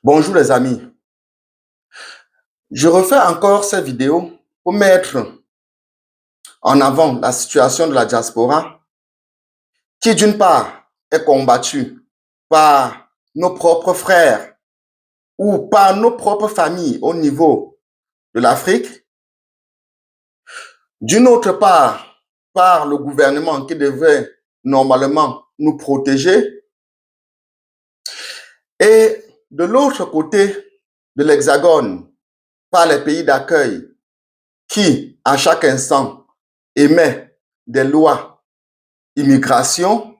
Bonjour les amis, je refais encore cette vidéo pour mettre en avant la situation de la diaspora qui d'une part est combattue par nos propres frères ou par nos propres familles au niveau de l'Afrique, d'une autre part par le gouvernement qui devait normalement nous protéger et de l'autre côté de l'Hexagone par les pays d'accueil qui, à chaque instant, émet des lois immigration,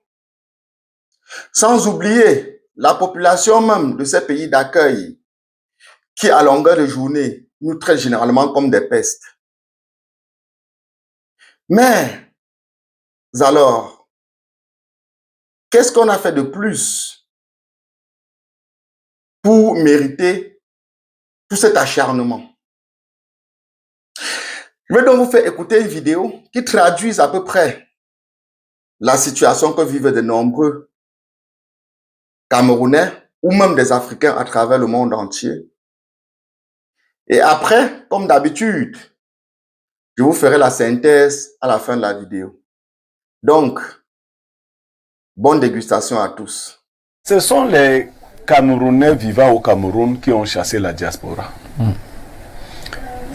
sans oublier la population même de ces pays d'accueil qui, à longueur de journée, nous traite généralement comme des pestes. Mais alors, qu'est-ce qu'on a fait de plus pour mériter tout cet acharnement? Je vais donc vous faire écouter une vidéo qui traduit à peu près la situation que vivent de nombreux Camerounais ou même des Africains à travers le monde entier. Et après, comme d'habitude, je vous ferai la synthèse à la fin de la vidéo. Donc, bonne dégustation à tous. Ce sont les Camerounais vivant au Cameroun qui ont chassé la diaspora.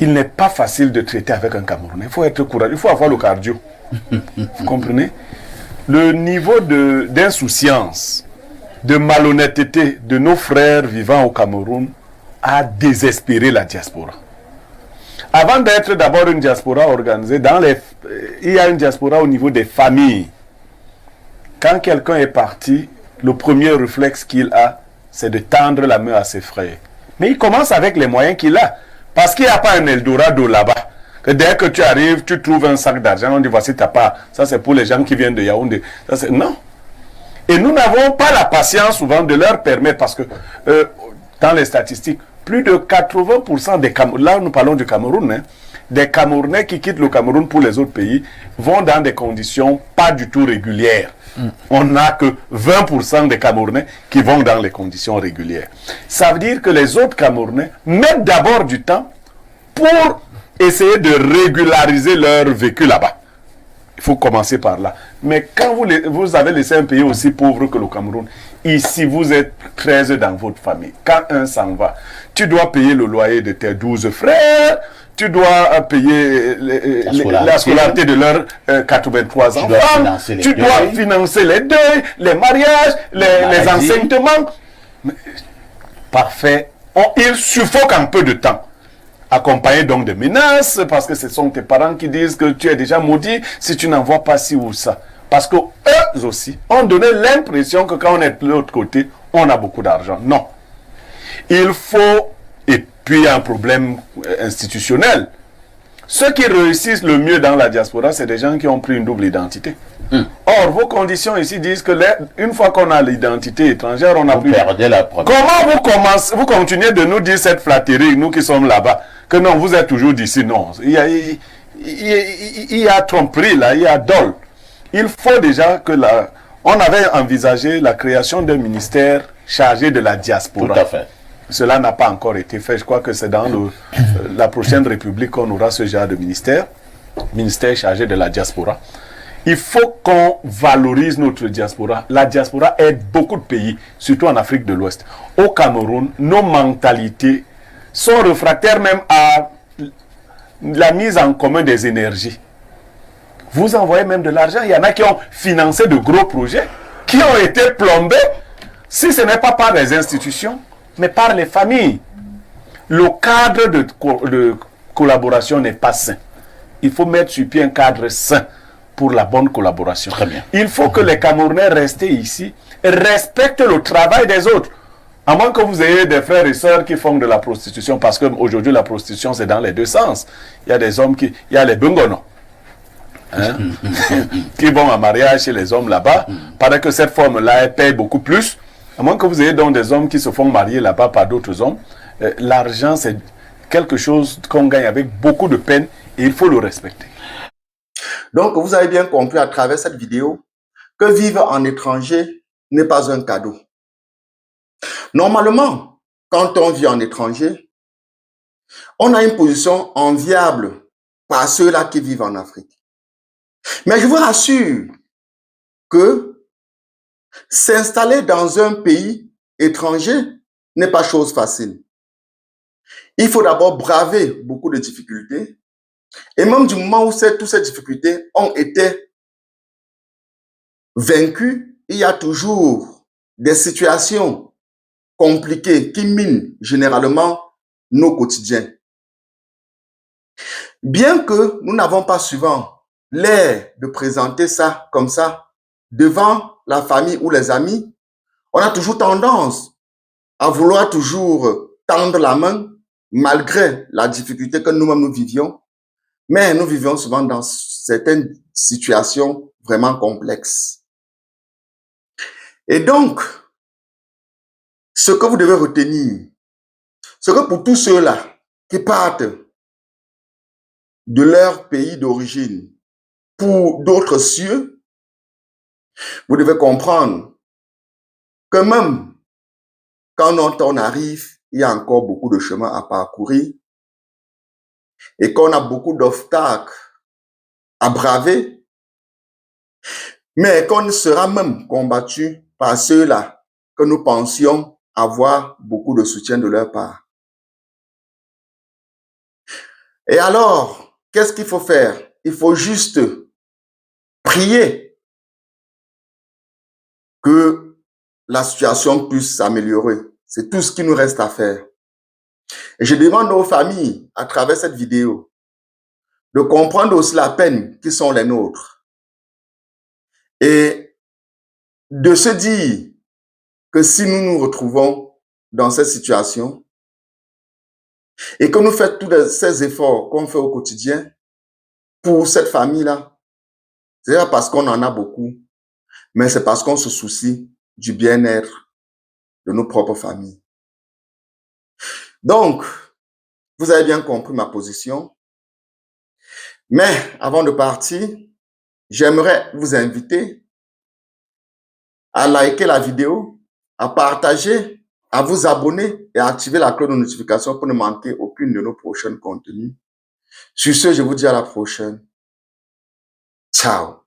Il n'est pas facile de traiter avec un Camerounais. Il faut être courageux, il faut avoir le cardio. Vous comprenez? Le niveau d'insouciance, de malhonnêteté de nos frères vivant au Cameroun a désespéré la diaspora. Avant d'être d'abord une diaspora organisée, il y a une diaspora au niveau des familles. Quand quelqu'un est parti, le premier réflexe qu'il a, c'est de tendre la main à ses frères. Mais il commence avec les moyens qu'il a. Parce qu'il n'y a pas un Eldorado là-bas. Que dès que tu arrives, tu trouves un sac d'argent, on dit voici ta part. Ça c'est pour les gens qui viennent de Yaoundé. Non. Et nous n'avons pas la patience souvent de leur permettre, parce que dans les statistiques, plus de 80% des Camerounais, là nous parlons du Cameroun, hein, des Camerounais qui quittent le Cameroun pour les autres pays vont dans des conditions pas du tout régulières. On n'a que 20% des Camerounais qui vont dans les conditions régulières. Ça veut dire que les autres Camerounais mettent d'abord du temps pour essayer de régulariser leur vécu là-bas. Il faut commencer par là. Mais quand vous avez laissé un pays aussi pauvre que le Cameroun, ici vous êtes 13 dans votre famille. Quand un s'en va, tu dois payer le loyer de tes 12 frères, tu dois payer la scolarité de leurs 83 enfants, tu dois financer les deuils, les mariages, les enseignements. Parfait. Il suffoque un peu de temps. Accompagné donc de menaces, parce que ce sont tes parents qui disent que tu es déjà maudit si tu n'envoies pas ci ou ça. Parce que eux aussi ont donné l'impression que quand on est de l'autre côté, on a beaucoup d'argent. Non. Il faut, et puis il y a un problème institutionnel. Ceux qui réussissent le mieux dans la diaspora, c'est des gens qui ont pris une double identité. Or, vos conditions ici disent que une fois qu'on a l'identité étrangère, on a plus... Comment vous continuez de nous dire cette flatterie, nous qui sommes là-bas, que non, vous êtes toujours d'ici? Non, il y a tromperie là, il y a dol. Il faut déjà que on avait envisagé la création d'un ministère chargé de la diaspora. Tout à fait. Cela n'a pas encore été fait. Je crois que c'est dans la prochaine République qu'on aura ce genre de ministère chargé de la diaspora. Il faut qu'on valorise notre diaspora. La diaspora aide beaucoup de pays, surtout en Afrique de l'Ouest. Au Cameroun, nos mentalités sont réfractaires même à la mise en commun des énergies. Vous envoyez même de l'argent. Il y en a qui ont financé de gros projets, qui ont été plombés, si ce n'est pas par les institutions, mais par les familles. Le cadre de collaboration n'est pas sain. Il faut mettre sur pied un cadre sain pour la bonne collaboration. Très bien. Il faut que les Camerounais restés ici respectent le travail des autres. À moins que vous ayez des frères et sœurs qui font de la prostitution, parce qu'aujourd'hui la prostitution c'est dans les deux sens. Il y a des hommes il y a les bungonos, hein, qui vont en mariage chez les hommes là-bas, pendant que cette forme-là paye beaucoup plus. À moins que vous ayez donc des hommes qui se font marier là-bas par d'autres hommes. L'argent c'est quelque chose qu'on gagne avec beaucoup de peine et il faut le respecter. Donc, vous avez bien compris à travers cette vidéo que vivre en étranger n'est pas un cadeau. Normalement, quand on vit en étranger, on a une position enviable par ceux-là qui vivent en Afrique. Mais je vous rassure que s'installer dans un pays étranger n'est pas chose facile. Il faut d'abord braver beaucoup de difficultés. Et même du moment où toutes ces difficultés ont été vaincues, il y a toujours des situations compliquées qui minent généralement nos quotidiens. Bien que nous n'avons pas souvent l'air de présenter ça comme ça devant la famille ou les amis, on a toujours tendance à vouloir toujours tendre la main malgré la difficulté que nous-mêmes nous vivions. Mais nous vivons souvent dans certaines situations vraiment complexes. Et donc, ce que vous devez retenir, c'est que pour tous ceux-là qui partent de leur pays d'origine pour d'autres cieux, vous devez comprendre que même quand on arrive, il y a encore beaucoup de chemin à parcourir et qu'on a beaucoup d'obstacles à braver, mais qu'on sera même combattu par ceux-là que nous pensions avoir beaucoup de soutien de leur part. Et alors, qu'est-ce qu'il faut faire? Il faut juste prier que la situation puisse s'améliorer. C'est tout ce qui nous reste à faire. Et je demande aux familles, à travers cette vidéo, de comprendre aussi la peine qui sont les nôtres. Et de se dire que si nous nous retrouvons dans cette situation et que nous faisons tous ces efforts qu'on fait au quotidien pour cette famille-là, c'est pas parce qu'on en a beaucoup, mais c'est parce qu'on se soucie du bien-être de nos propres familles. Donc, vous avez bien compris ma position. Mais avant de partir, j'aimerais vous inviter à liker la vidéo, à partager, à vous abonner et à activer la cloche de notification pour ne manquer aucune de nos prochains contenus. Sur ce, je vous dis à la prochaine. Ciao.